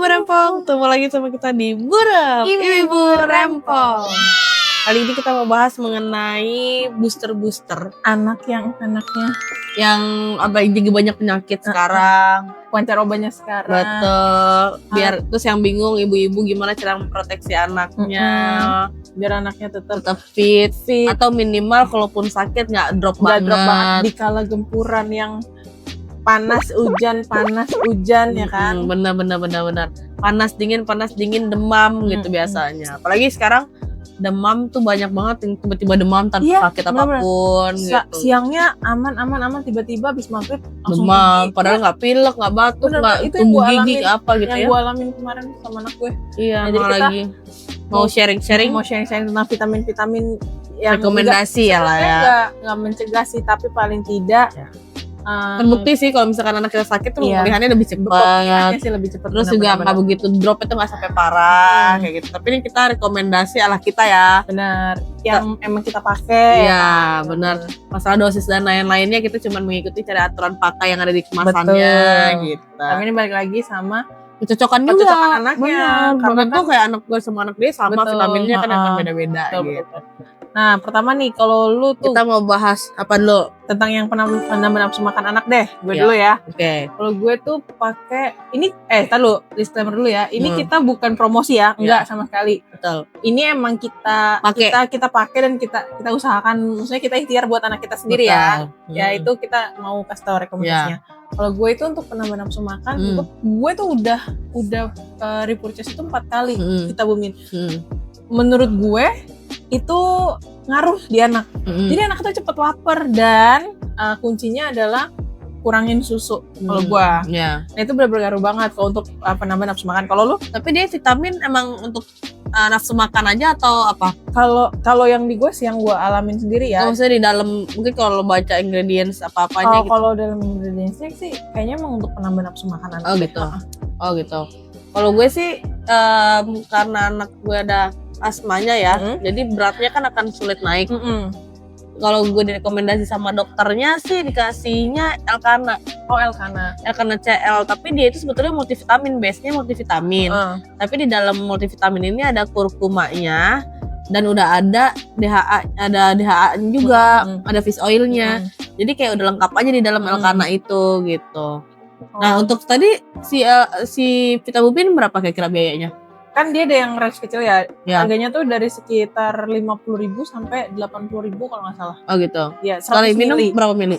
Rempong, ketemu lagi sama kita di Burem Ibu Rempong. Kali ini kita mau bahas mengenai booster anaknya yang juga banyak penyakit sekarang. Pancarobanya sekarang. Betul. Biar terus yang bingung ibu-ibu gimana cara memproteksi anaknya, biar anaknya tetap fit atau minimal kalaupun sakit nggak drop banget di kala gempuran yang panas hujan ya kan. Benar. Panas dingin demam gitu biasanya. Apalagi sekarang demam tuh banyak banget yang tiba-tiba demam tanpa sakit apapun gitu. Siangnya aman tiba-tiba habis maghrib langsung demam, padahal nggak pilek, nggak batuk, nggak tumbuh gigi apa gitu yang ya. Yang gue alamin kemarin sama anak gue. Iya, nah, jadi lagi mau sharing tentang vitamin yang rekomendasi ya lah ya. Nggak mencegah sih, tapi paling tidak terbukti sih kalau misalkan anak kita sakit tuh pemulihannya lebih cepat. Terus juga nggak begitu drop, itu nggak sampai parah kayak gitu. Tapi ini kita rekomendasi ala kita ya. Benar. Yang emang kita pakai. Iya, benar. Masalah dosis dan lain-lainnya kita cuma mengikuti cara aturan pakai yang ada di kemasannya gitu. Tapi ini balik lagi sama kecocokan juga anaknya. Karena tuh kayak anak gue sama anak dia sama vitaminnya kan akan beda-beda gitu. Nah, pertama nih kalau lu tuh kita mau bahas apa dulu? Tentang yang penambah nafsu makan anak deh. Gue dulu ya. Oke. Kalau gue tuh pakai ini tar lu disclaimer dulu ya. Ini kita bukan promosi ya, enggak sama sekali. Betul. Ini emang kita pakai dan kita usahakan, maksudnya kita ikhtiar buat anak kita sendiri ya. Ya itu kita mau kasih tahu rekomendasinya. Kalau gue itu untuk penambah nafsu makan, gue tuh udah repurchase itu 4 kali kita bumin. Menurut gue itu ngaruh di anak. Jadi anak tuh cepet lapar dan kuncinya adalah kurangin susu kalau gua. Nah itu benar-benar ngaruh banget kalau untuk penambah nafsu makan. Kalau lu? Tapi dia vitamin emang untuk nafsu makan aja atau apa? Kalau yang di gua sih yang gua alamin sendiri ya. Maksudnya di dalam mungkin kalau lo baca ingredients apa-apanya gitu. Kalau dalam ingredientsnya sih kayaknya emang untuk penambah nafsu makan anak. Oh gitu. Kalau gue sih karena anak gue ada asmanya ya, jadi beratnya kan akan sulit naik. Kalau gue direkomendasi sama dokternya sih dikasihnya Elkana. Elkana CL, tapi dia itu sebetulnya multivitamin, base-nya multivitamin. Tapi di dalam multivitamin ini ada kurkumanya dan udah ada DHA juga, ada fish oil-nya. Jadi kayak udah lengkap aja di dalam Elkana itu gitu. Nah, untuk tadi si Vitabubin berapa kira-kira biayanya? Kan dia ada yang range kecil ya. Harganya tuh dari sekitar 50.000 sampai 80.000 kalau nggak salah. Oh gitu. Ya, sekali minum berapa mili?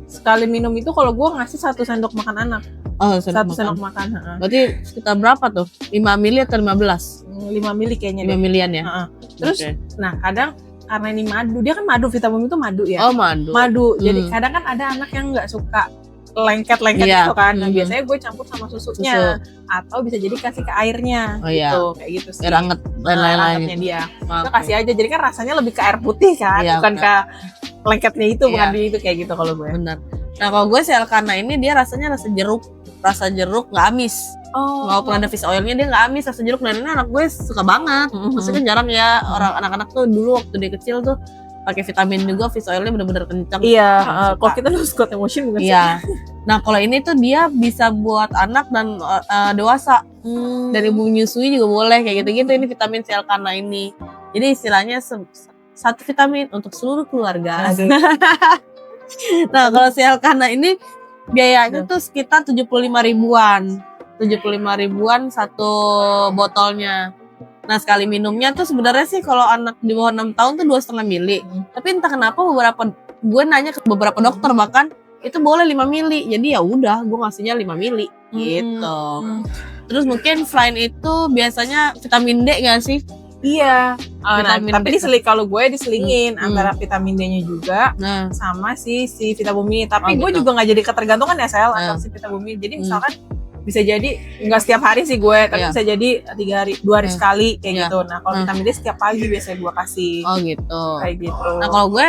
Sekali minum itu kalau gue ngasih 1 sendok makan anak. Oh, 1 sendok makan. Berarti sekitar berapa tuh? 5 mili atau 15? 5 mili kayaknya 5 milian ya? Terus, nah kadang karena ini madu, dia kan madu, vitamin itu madu ya. Oh, madu. Jadi kadang kan ada anak yang nggak suka lengket gitu kan. Nah, biasanya gue campur sama susunya atau bisa jadi kasih ke airnya gitu, kayak gitu sih. Biar anget dan lain-lain dia. Kita kasih aja, jadi kan rasanya lebih ke air putih kan, bukan ke lengketnya itu, bukan di itu kayak gitu kalau gue. Benar. Nah, kalau gue sih Elkana ini dia rasanya rasa jeruk nggak amis. Walaupun ada fish oilnya dia nggak amis, rasa jeruk, dan ini anak gue suka banget. Maksudnya jarang ya anak-anak tuh dulu waktu dia kecil tuh pakai vitamin juga, fish oilnya bener-bener kencang. Kalau kita tuh Scott Emotion bukan sih? Nah kalau ini tuh dia bisa buat anak dan dewasa. Dari ibu menyusui juga boleh kayak gitu-gitu. Ini vitamin si Elkana ini. Jadi istilahnya satu vitamin untuk seluruh keluarga. Nah kalau si Elkana ini biayanya tuh sekitar 75 ribuan. 75 ribuan satu botolnya. Nah sekali minumnya tuh sebenarnya sih kalau anak di bawah 6 tahun tuh 2,5 mili. Tapi entah kenapa gue nanya ke beberapa dokter bahkan itu boleh 5 mili. Jadi ya udah gue ngasihnya 5 mili gitu. Terus mungkin selain itu biasanya vitamin D gak sih? Iya. Tapi kalau gue diselingin antara vitamin D-nya juga sama si Vitabumi. Tapi gue juga gak jadi ketergantungan ya Sel atau si Vitabumi. Jadi misalkan bisa jadi nggak setiap hari sih gue, tapi bisa jadi 2 hari sekali kayak gitu. Nah kalau vitamin D setiap pagi biasanya gue kasih. Oh gitu. Kayak gitu. Nah kalau gue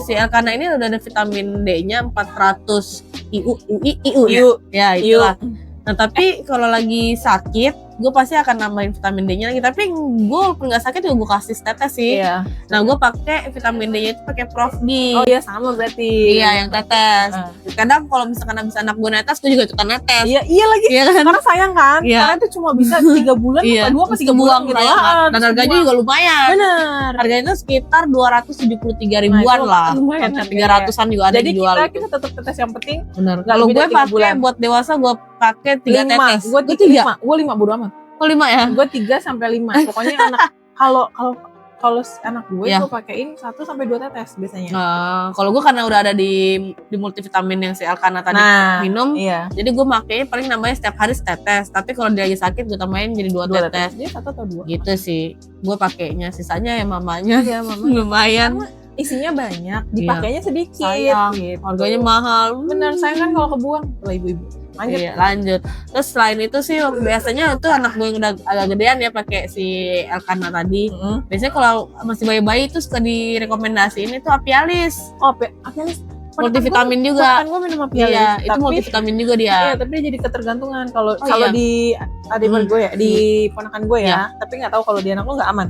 si Elkana ini udah ada vitamin D-nya 400 IU. Ya itulah. Nah tapi kalau lagi sakit gue pasti akan nambahin vitamin D-nya lagi. Tapi gue nggak sakit juga gue kasih tetes sih. Iya. Nah gue pakai vitamin D-nya itu pakai Prof D. Oh iya sama berarti. Iya yang tetes. Kadang kalau misalkan abis anak gue netes, gue juga ikutan netes. Iya lagi. Iya kan? Karena sayang kan. Iya. Karena itu cuma bisa 3 bulan Iya. atau 2 atau 3 bulan gitu lah. Dan harganya juga lumayan. Benar. Harganya itu sekitar 273 ribuan lah. Lumayan. 300-an juga ada Jadi yang jual. kita tetap tetes yang penting. Benar. Nggak Kalau lebih gue dari 3 pakai bulan. buat dewasa gue pakai 3 tetes. Gue 3. Gue 5 bodo amat. Oh 5 ya? Gue 3 sampai 5. Pokoknya anak kalau anak gue Iya. gue pakein 1 sampai 2 tetes biasanya. Kalau gue karena udah ada di multivitamin yang si Elkana tadi minum, Iya. jadi gue makainya paling namanya setiap hari setetes. Tapi kalau dia lagi sakit gue tambahin jadi 2 tetes. Dia 1 atau 2. Gitu sih. Gue pakainya, sisanya ya mamanya. Iya, mama. Lumayan. Isinya banyak, dipakainya sedikit. Sayang. Gitu. Harganya mahal. Bener, sayang kan kalau kebuang. Lah ibu-ibu. Lanjut. Iya, lanjut. Terus selain itu sih biasanya itu anak gue yang udah agak gedean ya pakai si Elkana tadi. Biasanya kalau masih bayi-bayi itu suka direkomendasiin itu Apialis. Oh, Apialis. Multivitamin juga. Kan gue minum Apialis. Iya, itu multivitamin juga dia. Iya, tapi dia jadi ketergantungan kalau iya. di adik gue ya, di ponakan gue ya. Tapi nggak tahu kalau di anak lo nggak aman.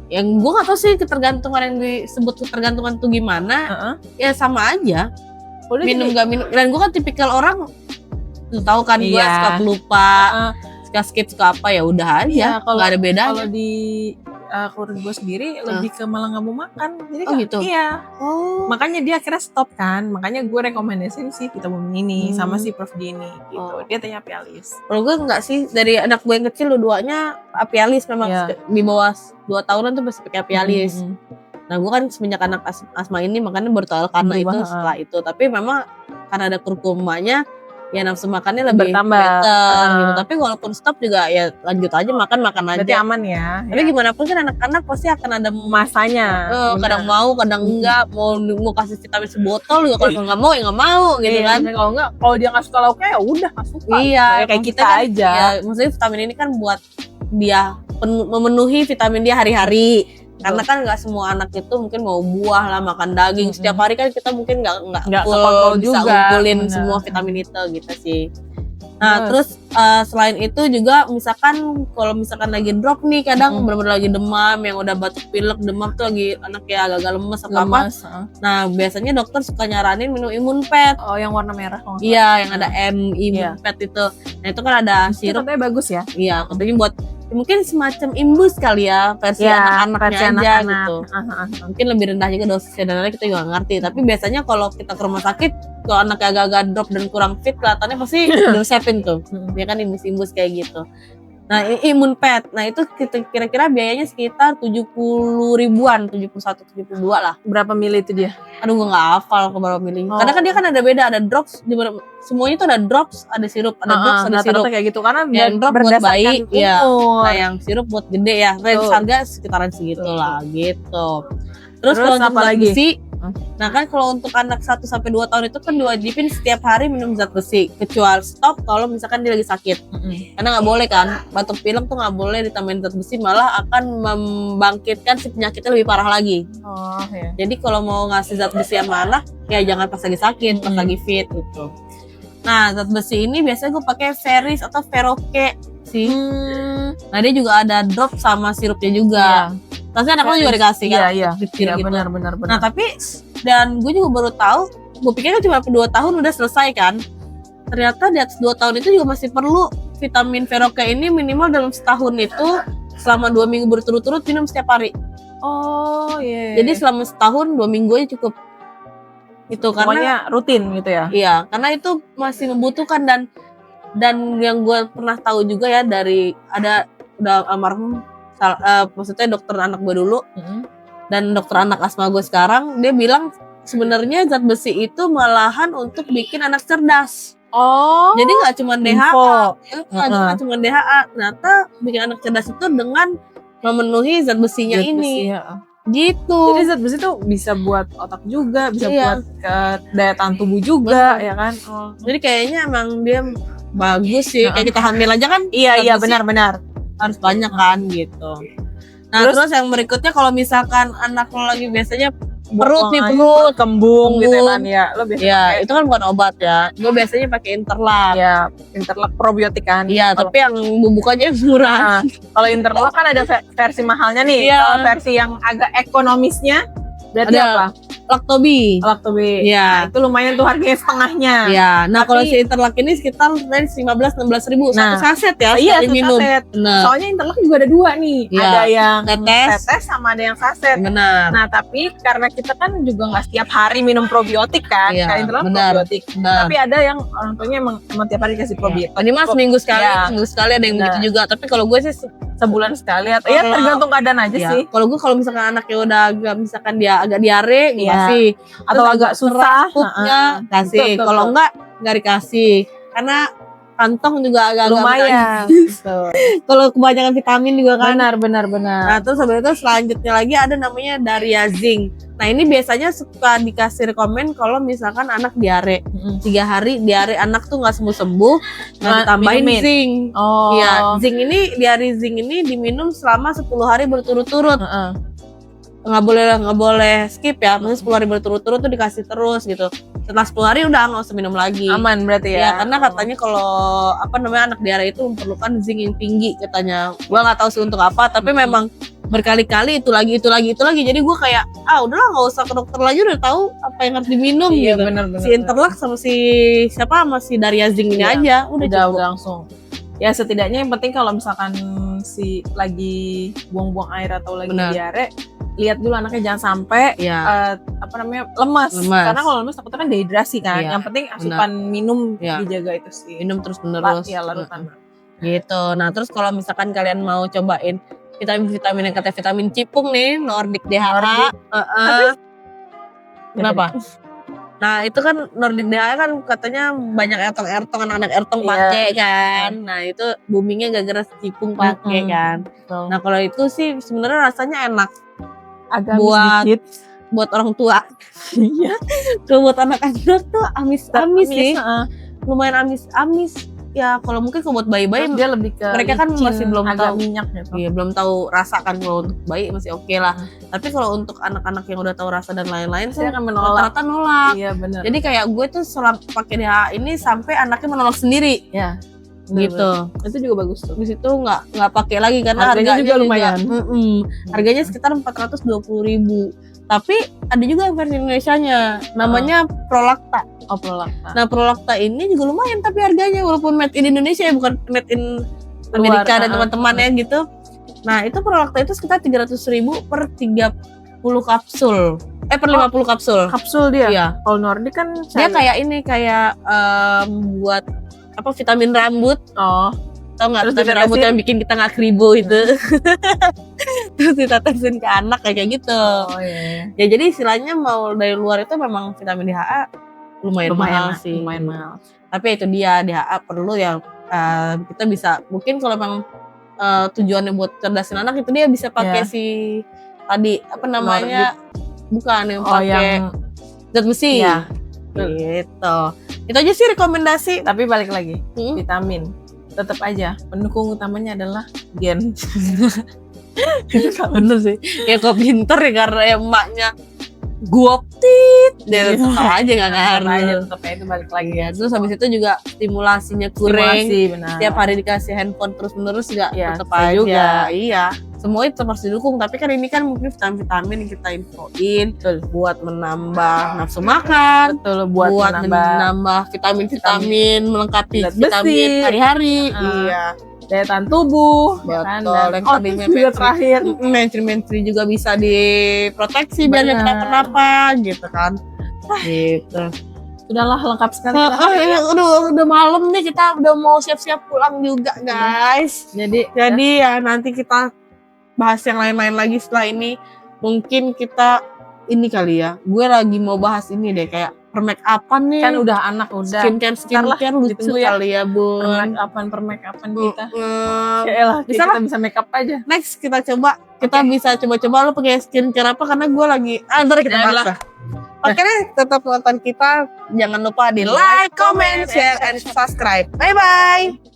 Yang gue nggak tahu sih ketergantungan yang disebut ketergantungan tuh gimana. Ya sama aja. Minum nggak minum. Dan gue kan tipikal orang lu tahu kan gue suka lupa, suka skip, suka apa ya udah aja, nggak ada bedanya. Kalau di keluarga gue sendiri lebih ke malah nggak mau makan, jadi gitu. Iya. Makanya dia akhirnya stop kan, makanya gue rekomendasiin sih vitamin ini sama si Prof D ini gitu. Dia tanya Apialis. Kalau gue nggak sih, dari anak gue yang kecil dua-duanya Apialis memang di bawah 2 tahunan tuh masih pakai Apialis. Nah gue kan semenjak anak asma ini makanya baru tahu karena itu setelah itu. Tapi memang karena ada kurkumanya ya nafsu makannya lebih better gitu. Tapi walaupun stop juga ya lanjut aja makan aja. Berarti aman ya. Tapi gimana pun kan anak-anak pasti akan ada masanya. Kadang mau, kadang enggak. Mau kasih vitamin sebotol juga kalau nggak mau ya nggak mau gitu kan. Kalau enggak, kalau dia nggak suka lauknya ya udah nggak suka. Iya, kayak kita kan, aja. Ya, maksudnya vitamin ini kan buat dia memenuhi vitamin dia hari-hari. Karena kan nggak semua anak itu mungkin mau buah lah, makan daging setiap hari kan kita mungkin nggak full bisa ngumpulin semua vitamin itu gitu sih. Nah terus selain itu juga misalkan kalau misalkan lagi drop nih kadang benar-benar lagi demam yang udah batuk pilek demam tuh lagi anaknya agak-agak lemes atau apa. Nah biasanya dokter suka nyaranin minum Imunpet. Oh yang warna merah. Iya yang ada M Imunpet itu. Nah itu kan ada sirup. Katanya bagus ya. Iya katanya buat mungkin semacam imbus kali ya versi anak-anaknya aja gitu. Mungkin lebih rendah juga dosisnya dan kita juga gak ngerti. Tapi biasanya kalau kita ke rumah sakit kalau anaknya agak-agak drop dan kurang fit kelihatannya pasti resepin tuh. Ya kan imbus-imbus kayak gitu. Nah Imunpet, nah itu kira-kira biayanya sekitar 70 ribuan, 71, 72 lah. Berapa mili itu dia? Aduh gue gak hafal ke berapa mili. Karena kan dia kan ada beda, ada drops, semuanya itu ada drops, ada sirup, ada drops, ada sirup. Kayak gitu, karena yang drop buat bayi, ya. Umur. Nah yang sirup buat gede ya, range harga sekitaran segitu lah gitu. Terus kalau untuk zat besi, nah kan kalau untuk anak 1-2 tahun itu kan diwajibin setiap hari minum zat besi, kecuali stop kalau misalkan dia lagi sakit. Karena nggak boleh kan, batuk pilek tuh nggak boleh ditambahin zat besi, malah akan membangkitkan si penyakitnya lebih parah lagi. Jadi kalau mau ngasih zat besi sama anak, ya jangan pas lagi sakit, pas lagi fit gitu. Nah zat besi ini biasanya gue pakai Veris atau Veroke sih. Nah dia juga ada drop sama sirupnya juga. Pasti anak lo juga dikasih kan? Iya, gitu. benar. Nah tapi, dan gue juga baru tahu, gue pikir kan cuma 2 tahun udah selesai kan. Ternyata di atas 2 tahun itu juga masih perlu vitamin Veroke ini minimal dalam setahun itu selama 2 minggu berturut-turut minum setiap hari. Oh iya. Jadi selama setahun 2 minggu aja cukup. Itu karena rutin gitu ya? Iya, karena itu masih membutuhkan dan yang gue pernah tahu juga ya dari udah almarhum. Maksudnya dokter anak gue dulu dan dokter anak asma gue sekarang dia bilang sebenarnya zat besi itu malahan untuk bikin anak cerdas. Jadi nggak cuma DHA, nggak cuma DHA, ternyata bikin anak cerdas itu dengan memenuhi zat besinya ini. Gitu. Jadi zat besi itu bisa buat otak juga, bisa buat ke daya tahan tubuh juga, ya kan? Jadi kayaknya emang dia bagus sih. Kayak kita hamil aja kan? Iya benar. Harus banyak kan gitu. Nah terus yang berikutnya kalau misalkan anak lo lagi biasanya perut nih, perut kembung gitu kan ya. Lo biasa ya itu kan bukan obat ya. Gue biasanya pakai Interlac. Ya, Interlac probiotik kan. Iya, tapi yang bubuknya murah. Nah, kalau Interlac kan ada versi mahalnya nih. Kalau versi yang agak ekonomisnya berarti ada apa? Lactobi. Iya. Nah, itu lumayan tuh harganya setengahnya. Iya. Nah, kalau si Interlac ini sekitar 15-16 ribu satu saset ya. Iya, satu minum. Saset. Bener. Soalnya Interlac juga ada dua nih. Ya. Ada yang tetes sama ada yang saset. Benar. Nah, tapi karena kita kan juga nggak setiap hari minum probiotik kan. Iya, Interlac probiotik. Tapi ada yang orang tuanya emang tiap hari kasih probiotik. Ini mah seminggu sekali, seminggu sekali ada yang begitu juga. Tapi kalau gue sih sebulan sekali atau ya tergantung keadaan aja sih. Kalau gue kalau misalkan anaknya udah agak misalkan dia agak diare, gue kasih. Atau agak susah, kasih. Kalau enggak dikasih. Karena kantong juga agak lumayan. Kalau kebanyakan vitamin juga kan. Benar. Nah, terus habis itu selanjutnya lagi ada namanya Daria Zinc. Nah, ini biasanya suka dikasih rekomen kalau misalkan anak diare. 3 hari diare anak tuh nggak sembuh-sembuh, nggak ditambahin zinc. Iya, Diari Zinc ini diminum selama 10 hari berturut-turut. Nggak boleh skip ya, maksudnya 10 hari berturut-turut tuh dikasih terus gitu. Setelah 10 hari udah nggak usah minum lagi. Aman berarti ya? Ya, karena katanya kalau anak diare itu memerlukan zinc yang tinggi katanya. Gua nggak tahu sih untuk apa, tapi memang berkali-kali itu lagi. Jadi gue kayak udahlah nggak usah ke dokter lagi, udah tahu apa yang harus diminum gitu. Bener, si Interlac sama si Daria Zinc ini aja udah langsung. Ya setidaknya yang penting kalau misalkan si lagi buang-buang air atau lagi diare, lihat dulu anaknya jangan sampai lemas. Karena kalau lemas takutnya kan dehidrasi kan. Yang penting asupan minum dijaga itu sih. Minum terus-menerus. Larutan. Gitu. Nah, terus kalau misalkan kalian mau cobain vitamin yang katanya vitamin cipung nih, Nordic DHA. Kenapa? Nah, itu kan Nordic DHA kan katanya banyak ertong anak-anak ertong pakai kan. Nah, itu boomingnya gara-gara cipung pakai kan. Nah, kalau itu sih sebenarnya rasanya enak. Agak buat orang tua. Iya. Kalau buat anak-anak tuh amis-amis sih. Lumayan amis-amis. Ya kalau mungkin buat bayi-bayi dia lebih ke mereka kan masih belum agak tahu minyak gitu. Iya, belum tahu rasa kan. Kalau untuk bayi masih oke lah. Tapi kalau untuk anak-anak yang udah tahu rasa dan lain-lain saya akan menolak. Rata-rata nolak. Iya benar. Jadi kayak gue tuh selama pakai DHA ini sampai anaknya menolak sendiri. Ya. Gitu. Itu juga bagus tuh. Di situ nggak pakai lagi karena harganya juga lumayan. Harganya sekitar 420.000. Tapi ada juga versi Indonesianya, namanya Prolacta. Prolacta. Nah, Prolacta ini juga lumayan tapi harganya walaupun made in Indonesia ya, bukan made in Amerika dan teman-temannya gitu. Nah, itu Prolacta itu sekitar 300.000 per 30 kapsul. Per 50 kapsul. Kapsul dia? Iya. Kalau Nordic kan dia kayak buat vitamin rambut. Tau nggak vitamin rambut yang bikin kita nggak kribo itu. Terus ditetesin ke anak kayak gitu. Ya jadi istilahnya mau dari luar itu memang vitamin DHA lumayan mahal sih. Lumayan mahal. Tapi itu dia DHA perlu yang kita bisa mungkin kalau memang tujuannya buat cerdasin anak itu dia bisa pakai si tadi bukan yang pakai zat besi. Gitu. Itu aja sih rekomendasi. Tapi balik lagi vitamin. Tetap aja pendukung utamanya adalah gen. Bener sih. Ya kok pinter ya karena emaknya guoptit. Dia tetap aja gak ngaruh. Tetap itu balik lagi ya. Terus habis itu juga stimulasinya kurang. Tiap hari dikasih handphone terus menerus juga tetap aja. Juga. Iya. Semua itu harus didukung. Tapi kan ini kan mungkin vitamin-vitamin yang kita infoin buat menambah nafsu makan. Buat menambah vitamin-vitamin melengkapi vitamin hari-hari. Iya. Daya tahan tubuh. Betul. Yang tadi juga terakhir. Menteri juga bisa diproteksi biar nggak kenapa-napa gitu kan. Gitu. Sudahlah lengkap sekali. Udah malam nih, kita udah mau siap-siap pulang juga guys. Jadi ya nanti kita bahas yang lain-lain lagi setelah ini. Mungkin kita ini kali ya. Gue lagi mau bahas ini deh kayak permake-upan nih. Kan udah anak udah. Skincare lucu kali ya, Bun. Permake-upan kita. Yaelah, kita bisa make up aja. Next kita coba. Kita bisa coba-coba lo pakai skincare apa karena gue lagi ntar kita bahas. Oke deh, tetap nonton kita. Jangan lupa di like, comment, share, and subscribe. Bye-bye.